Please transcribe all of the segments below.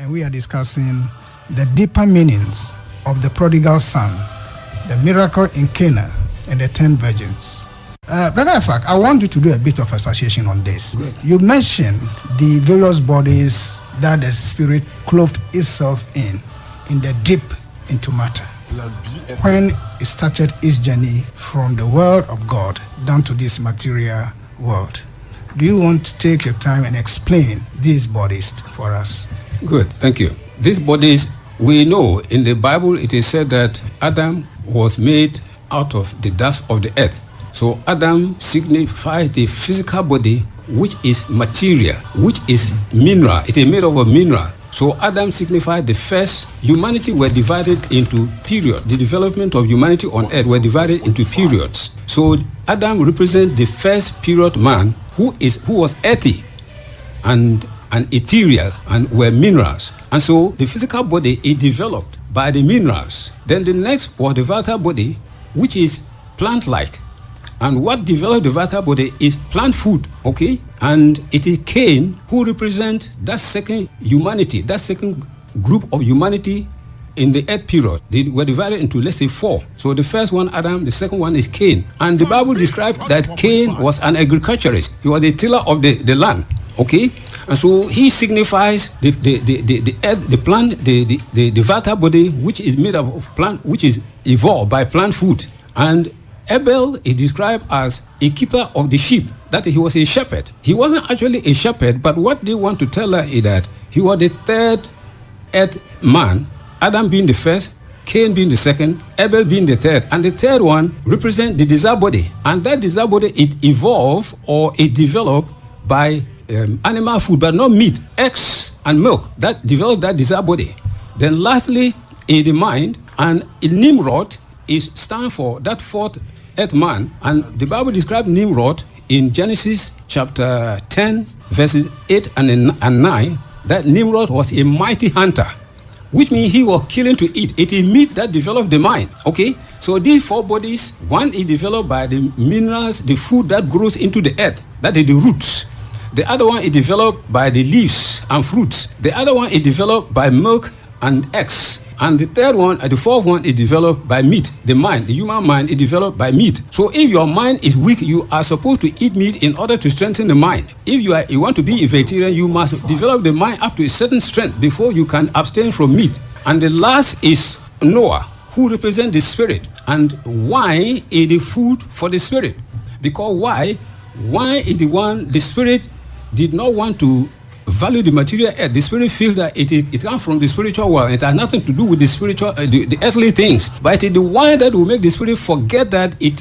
and we are discussing the deeper meanings of the prodigal son, the miracle in Cana, and the 10 virgins. Brother Efak, I want you to do a bit of explanation on this. Good. You mentioned the various bodies that the Spirit clothed itself in the deep into matter. When it started its journey from the world of God down to this material world. Do you want to take your time and explain these bodies for us? Good, thank you. These bodies, we know in the Bible it is said that Adam was made out of the dust of the earth. So Adam signifies the physical body, which is material, which is mineral. It is made of a mineral. So Adam signified the first. Humanity were divided into periods. The development of humanity on earth were divided into periods. So Adam represents the first period man who was earthy and ethereal and were minerals. And so the physical body is developed by the minerals. Then the next was the vital body, which is plant-like. And what developed the vital body is plant food, okay? And it is Cain who represents that second humanity, that second group of humanity in the earth period. They were divided into, let's say, 4. So the first one, Adam, the second one is Cain. And the Bible describes that Cain was an agriculturist. He was a tiller of the land, okay? And so he signifies the earth, the plant, the vital body, which is made of plant, which is evolved by plant food. And Abel is described as a keeper of the sheep, that he was a shepherd. He wasn't actually a shepherd, but what they want to tell her is that he was the third earth man, Adam being the first, Cain being the second, Abel being the third, and the third one represents the desire body. And that desire body, it evolved or it developed by animal food, but not meat, eggs and milk, that developed that desire body. Then lastly, in the mind, and in Nimrod is stand for that fourth earth man, and the Bible describes Nimrod in Genesis chapter 10 verses 8 and 9 that Nimrod was a mighty hunter, which means he was killing to eat. It is meat that developed the mind, okay? So these 4 bodies, one is developed by the minerals, the food that grows into the earth, that is the roots. The other one is developed by the leaves and fruits. The other one is developed by milk and eggs. And the third one, the fourth one is developed by meat. The mind, the human mind is developed by meat. So if your mind is weak, you are supposed to eat meat in order to strengthen the mind. If you want to be a vegetarian, you must develop the mind up to a certain strength before you can abstain from meat. And the last is Noah, who represents the spirit. And wine is the food for the spirit. Because wine is the one, the spirit did not want to value the material earth. The spirit feels that it comes from the spiritual world. It has nothing to do with the spiritual, the earthly things. But it is the wine that will make the spirit forget that it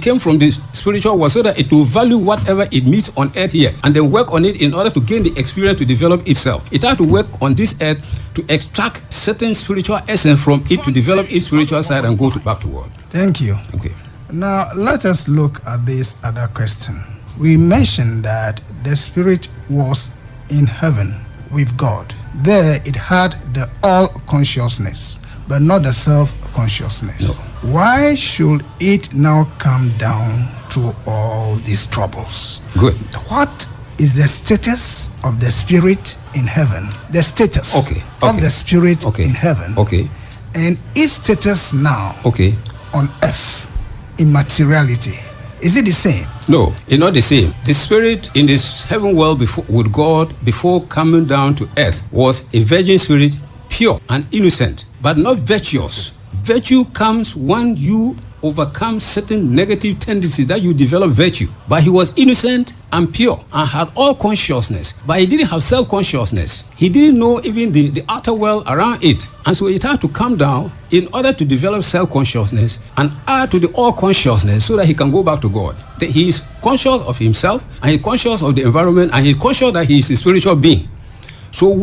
came from the spiritual world, so that it will value whatever it meets on earth here, and then work on it in order to gain the experience to develop itself. It has to work on this earth to extract certain spiritual essence from it to develop its spiritual side and go back to world. Thank you. Okay. Now let us look at this other question. We mentioned that the spirit was in heaven with God. There it had the all-consciousness, but not the self-consciousness. No. Why should it now come down to all these troubles? Good. What is the status of the spirit in heaven? The status of the spirit in heaven. Okay. And its status now on earth in materiality. Is it the same? No, it's not the same. The spirit in this heaven world with God before coming down to earth was a virgin spirit, pure and innocent, but not virtuous. Virtue comes when you overcome certain negative tendencies that you develop virtue. But he was innocent and pure and had all consciousness, but he didn't have self-consciousness. He didn't know even the outer world around it. And so it had to come down in order to develop self-consciousness and add to the all-consciousness so that he can go back to God. That he is conscious of himself, and he's conscious of the environment, and he's conscious that he is a spiritual being. So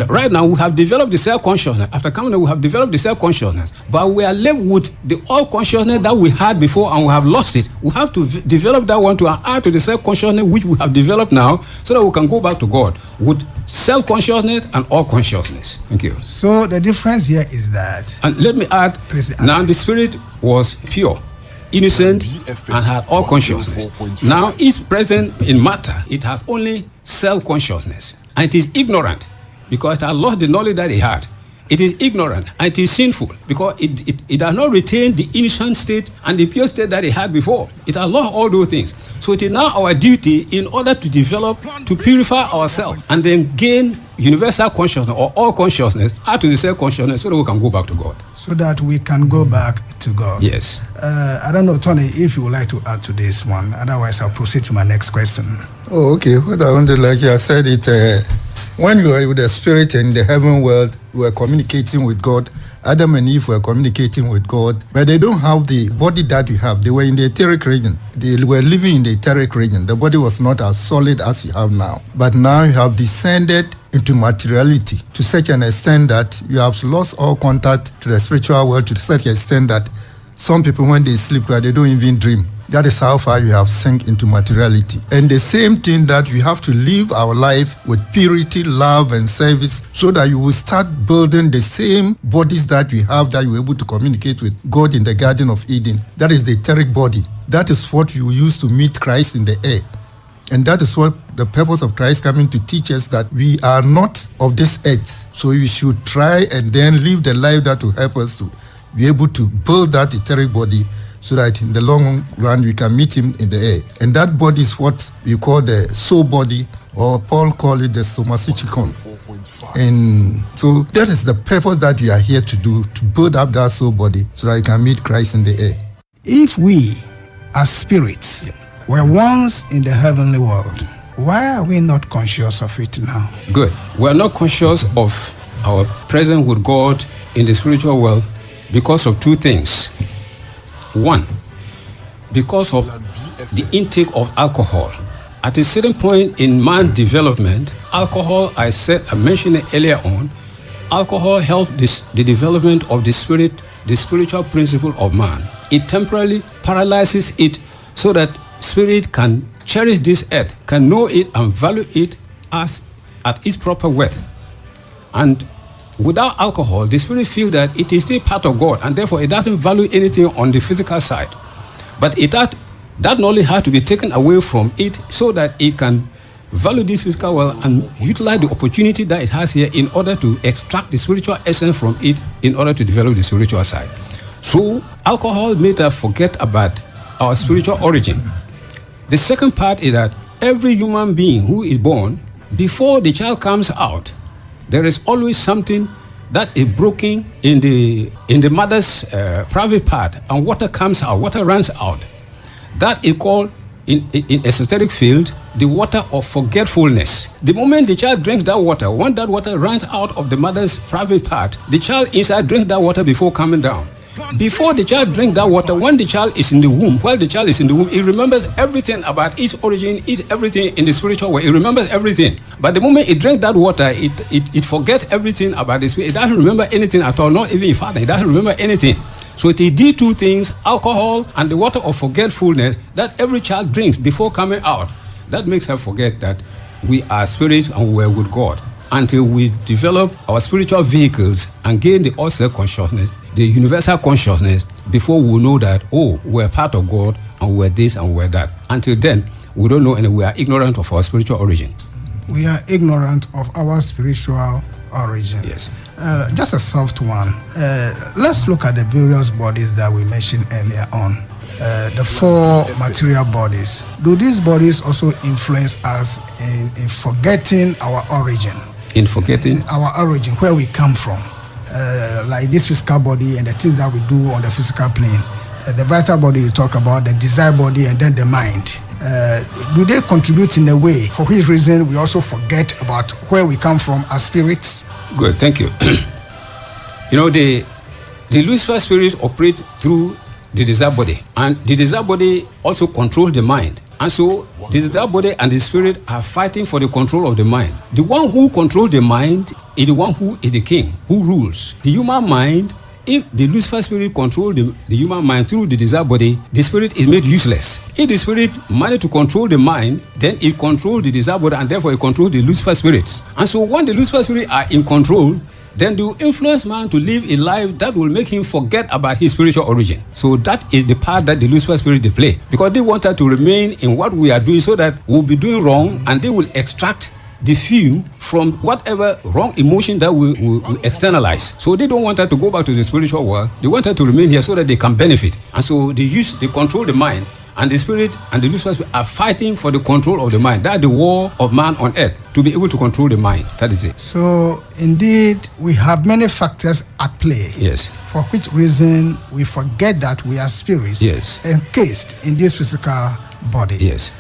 right now we have developed the self-consciousness. After coming there, we have developed the self-consciousness. But we are left with the all-consciousness that we had before, and we have lost it. We have to develop that one to add to the self-consciousness which we have developed now, so that we can go back to God with self-consciousness and all-consciousness. Thank you. So the difference here is that... And let me add, now the spirit was pure, innocent, and had all consciousness. Now it's present in matter. It has only self-consciousness. And it is ignorant. because it has lost the knowledge that it had. It is ignorant and it is sinful because it does not retain the innocent state and the pure state that it had before. It has lost all those things. So it is now our duty, in order to develop, to purify ourselves and then gain universal consciousness or all consciousness, add to the self-consciousness, so that we can go back to God. So that we can go back to God. Yes. I don't know, Tony, if you would like to add to this one. Otherwise, I'll proceed to my next question. Oh, okay. What I wanted, like I said, when you were with the spirit in the heaven world, you were communicating with God. Adam and Eve were communicating with God, but they don't have the body that you have. They were in the etheric region. They were living in the etheric region. The body was not as solid as you have now. But now you have descended into materiality to such an extent that you have lost all contact to the spiritual world, to such an extent that some people, when they sleep, they don't even dream. That is how far you have sunk into materiality. And the same thing, that we have to live our life with purity, love, and service, so that you will start building the same bodies that we have, that you were able to communicate with God in the Garden of Eden. That is the etheric body. That is what you use to meet Christ in the air. And that is what the purpose of Christ coming to teach us, that we are not of this earth. So we should try and then live the life that will help us to be able to build that etheric body, so that in the long run we can meet him in the air. And that body is what we call the soul body, or Paul called it the somasichikon. And so that is the purpose that we are here to do, to build up that soul body so that we can meet Christ in the air. If we, as spirits, were once in the heavenly world, why are we not conscious of it now? Good. We are not conscious of our presence with God in the spiritual world because of two things. One, because of the intake of alcohol. At a certain point in man's development, alcohol, I mentioned it earlier on, alcohol helps the development of the spiritual principle of man. It temporarily paralyzes it so that spirit can cherish this earth, can know it and value it as at its proper worth. And without alcohol, the spirit feels that it is still part of God, and therefore it doesn't value anything on the physical side. But that knowledge has to be taken away from it so that it can value this physical world and utilize the opportunity that it has here in order to extract the spiritual essence from it in order to develop the spiritual side. So alcohol made us forget about our spiritual origin. The second part is that every human being who is born, before the child comes out, there is always something that is broken in the mother's private part, and water comes out, water runs out. That is called, in esoteric field, the water of forgetfulness. The moment the child drinks that water, when that water runs out of the mother's private part, the child inside drinks that water before coming down. Before the child drinks that water, when the child is in the womb, while the child is in the womb, it remembers everything about its origin, its everything in the spiritual way. It remembers everything. But the moment it drinks that water, it forgets everything about the spirit. It doesn't remember anything at all, not even its father. It doesn't remember anything. So it is these two things, alcohol and the water of forgetfulness, that every child drinks before coming out. That makes us forget that we are spirits and we are with God. Until we develop our spiritual vehicles and gain the all-self-consciousness, the universal consciousness, before we know that, we're part of God and we're this and we're that. Until then, we don't know, and we are ignorant of our spiritual origin. We are ignorant of our spiritual origin. Yes. Just a soft one. Let's look at the various bodies that we mentioned earlier on. The four material bodies. Do these bodies also influence us in forgetting our origin? In forgetting? Our origin, where we come from. Like this physical body and the things that we do on the physical plane. The vital body you talk about, the desire body, and then the mind. Do they contribute in a way for which reason we also forget about where we come from as spirits? Good, thank you. The Lucifer spirits operate through the desire body, and the desire body also controls the mind. And so the desire body and the spirit are fighting for the control of the mind. The one who controls the mind is the one who is the king, who rules. The human mind, if the Lucifer spirit controls the human mind through the desire body, the spirit is made useless. If the spirit managed to control the mind, then it controls the desire body, and therefore it controls the Lucifer spirits. And so when the Lucifer spirits are in control, then they will influence man to live a life that will make him forget about his spiritual origin. So that is the part that the Lucifer spirit play, because they want us to remain in what we are doing so that we'll be doing wrong, and they will extract the fume from whatever wrong emotion that we externalize. So they don't want her to go back to the spiritual world. They want her to remain here so that they can benefit. And so they control the mind. And the spirit and the Lucifer are fighting for the control of the mind. That's the war of man on earth, to be able to control the mind. That is it. So, indeed, we have many factors at play. Yes. For which reason we forget that we are spirits, yes, encased in this physical body. Yes.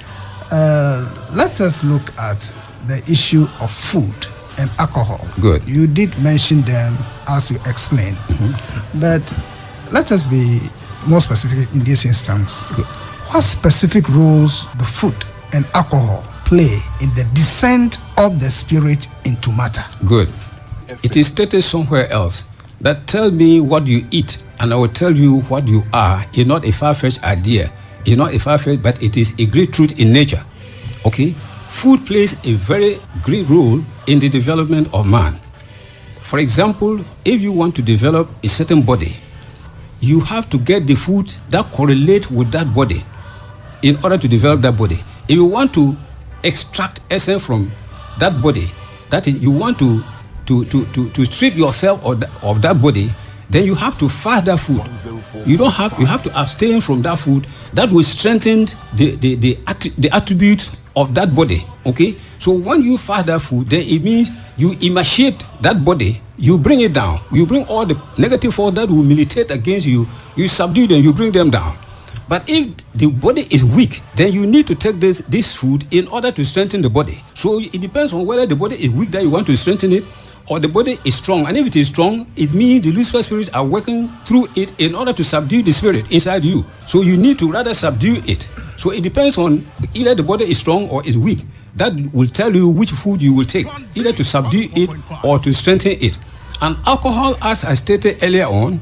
Let us look at the issue of food and alcohol. Good. You did mention them as you explained. Mm-hmm. But let us be more specific in this instance. Good. What specific roles do food and alcohol play in the descent of the spirit into matter? Good. It is stated somewhere else that tell me what you eat and I will tell you what you are. It's not a far-fetched idea. It's not a far-fetched, but it is a great truth in nature. Okay? Food plays a very great role in the development of man. For example, if you want to develop a certain body, you have to get the food that correlate with that body in order to develop that body. If you want to extract essence from that body, that is, you want to strip yourself of that body, then you have to fast that food. You have to abstain from that food that will strengthen the attributes of that body. Okay? So when you fast that food, then it means you emaciate that body, you bring it down. You bring all the negative force that will militate against you, you subdue them, you bring them down. But if the body is weak, then you need to take this food in order to strengthen the body. So it depends on whether the body is weak that you want to strengthen it, or the body is strong. And if it is strong, it means the Lucifer spirits are working through it in order to subdue the spirit inside you. So you need to rather subdue it. So it depends on either the body is strong or is weak. That will tell you which food you will take, either to subdue it or to strengthen it. And alcohol, as I stated earlier on,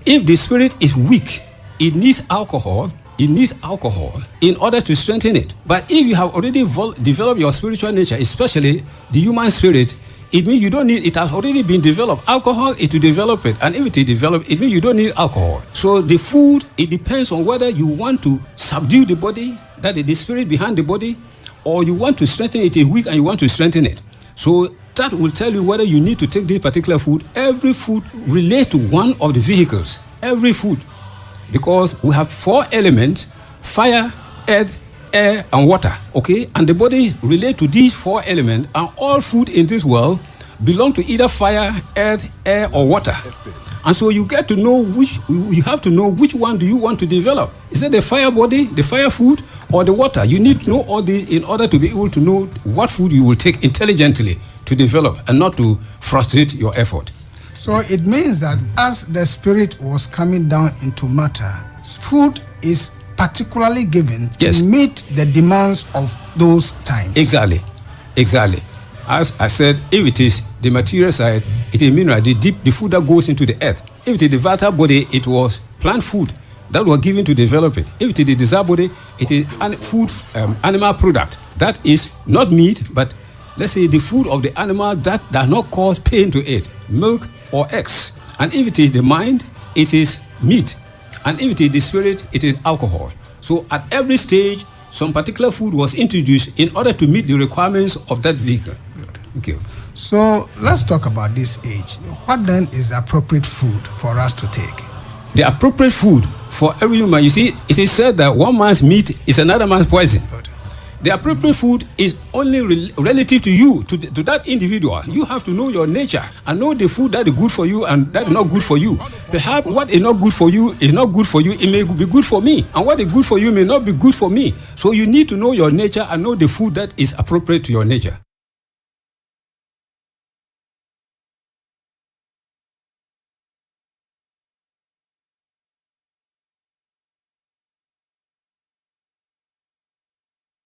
if the spirit is weak, it needs alcohol. It needs alcohol in order to strengthen it. But if you have already developed your spiritual nature, especially the human spirit, it means you don't need, it has already been developed. Alcohol is to develop it. And if it is developed, it means you don't need alcohol. So the food, it depends on whether you want to subdue the body, that is the spirit behind the body, or you want to strengthen it, is weak and you want to strengthen it. So that will tell you whether you need to take this particular food. Every food relates to one of the vehicles. Every food. Because we have 4 elements: fire, earth, air, and water. Okay? And the body relates to these 4 elements, and all food in this world belong to either fire, earth, air, or water. And so you get to know you have to know which one do you want to develop. Is it the fire body, the fire food, or the water? You need to know all these in order to be able to know what food you will take intelligently to develop and not to frustrate your effort. So it means that as the spirit was coming down into matter, food is particularly given to meet the demands of those times. Exactly. As I said, if it is the material side, it is mineral, the food that goes into the earth. If it is the vital body, it was plant food that was given to develop it. If it is the desire body, it is food, animal product. That is not meat, but let's say the food of the animal that does not cause pain to it, milk or eggs. And if it is the mind, it is meat. And if it is the spirit, it is alcohol. So at every stage, some particular food was introduced in order to meet the requirements of that vehicle. Okay. So let's talk about this age. What then is the appropriate food for us to take? The appropriate food for every human, you see, it is said that one man's meat is another man's poison. Good. The appropriate food is only relative to you, to that individual. You have to know your nature and know the food that is good for you and that is not good for you. Perhaps what is not good for you is not good for you. It may be good for me. And what is good for you may not be good for me. So you need to know your nature and know the food that is appropriate to your nature.